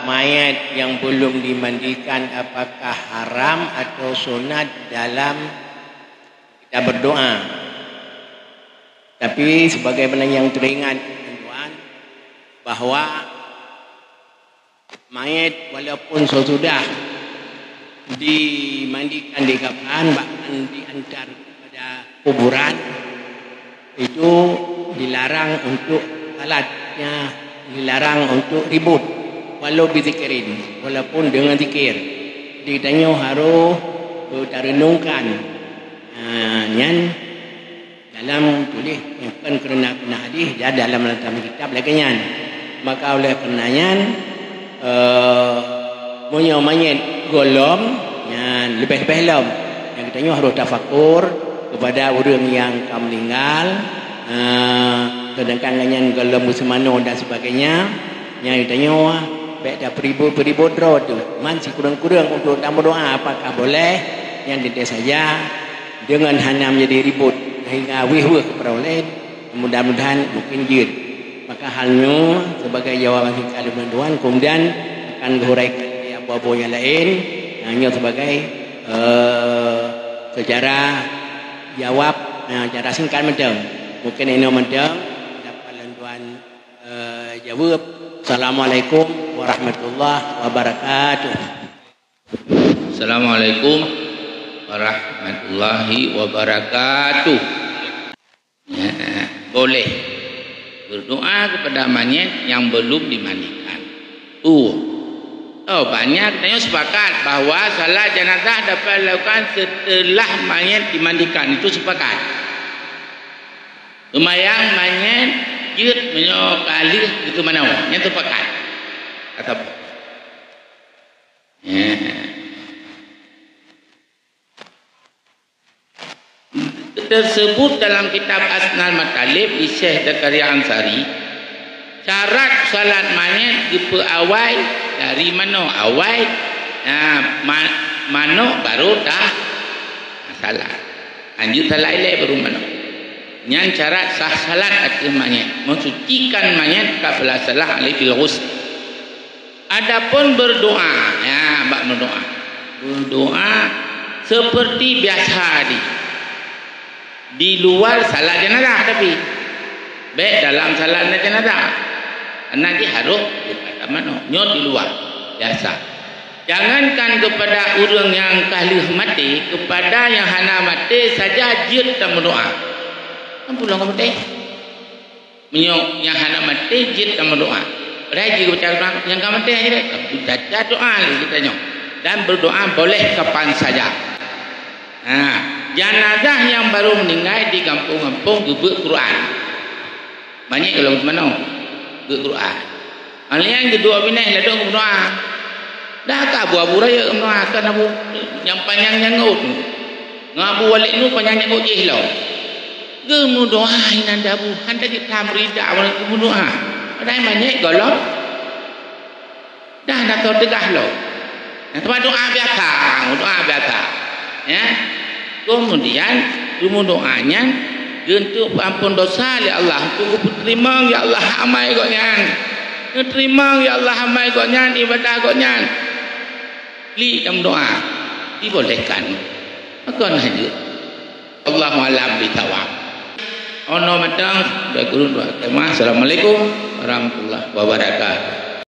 mayat yang belum dimandikan apakah haram atau sunat dalam kita berdoa. Tapi sebagaimana yang teringat tuan, bahawa mayat walaupun sesudah dimandikan di kafan bahkan diantar kepada kuburan, itu dilarang untuk salatnya, dilarang untuk ribut walau bizikirin, walaupun dengan zikir. Ditanya harus renungkan. Yang dalam tulis bukan kerana hadis, dia dalam kitab lagi nyan. Maka oleh karenanya punya mayat golong yang lebih-lebih lom. Yang kitanya harus tafakur kepada orang yang akan meninggal. Sedangkan yang golong musimano dan sebagainya. Yang kitanya baik dah peribut roh tu. Masih kurang-kurang untuk dalam berdoa apakah boleh? Yang tidak saja dengan hanya menjadi ribut hingga wih-wih kepada lain. Mudah-mudahan mungkin jid. Maka halnya sebagai jawaban kita tuan, kemudian akan dihuraikan di apa-apa yang lain hanya sebagai secara jawab secara singkat macam mungkin ini macam dapat tuan jawab. Assalamualaikum warahmatullahi wabarakatuh. Assalamualaikum warahmatullahi wabarakatuh. Boleh berdoa kepada mayat yang belum dimandikan. Banyak tanya sepakat bahawa salat jenazah dapat dilakukan setelah mayat dimandikan. Itu sepakat. Lumayan mayat jid menyok alih itu mana? Yang sepakat. Atau tersebut dalam kitab Asnal Matalib di Syekh Zakaria Ansari, syarat salat mayat diperawai dari mana awal mana baru dah salat. Lanjut salat ilai baru mana. Yang syarat sah salat atas mayat, mensucikan mayat qabla salah alaihi ghusl. Adapun berdoa, bab berdoa. Berdoa seperti biasa di luar salat jenazah, tapi baik dalam salat jenazah nanti harus kata mana nyot di luar biasa. Jangankan kepada orang yang kahlih mati, kepada yang hana mati saja jid dan berdoa. Kan pulang ke mati menyok yang hana mati jid dan berdoa. Raji kepada yang kan mati aja baca doa kita nyok dan berdoa boleh kapan saja. Jenazah yang baru meninggal di kampung-kampung gebek Quran. Banyak kalau mana? Gebek Quran. Yang kedua binah ladang berdoa. Dah tak abu-abu raya berdoa kan abu yang panjang nyangut. Ngabu walik nu panjang nyangut je hilau. Gemu doa inanda abu handa kita merida awal gemu doa. Ada banyak golong. Dah tahu tegah lo. Tempat doa biasa, doa biasa. Ya. Kemudian doanya untuk ampun dosa ya Allah, untuk terima ya Allah amai goknya, terima ya Allah amai goknya, ibadah goknya. Li dalam doa dibolehkan. Maka haji Allahu a'lam bishawab. Ono matang dah guru doa. Assalamualaikum warahmatullahi wabarakatuh.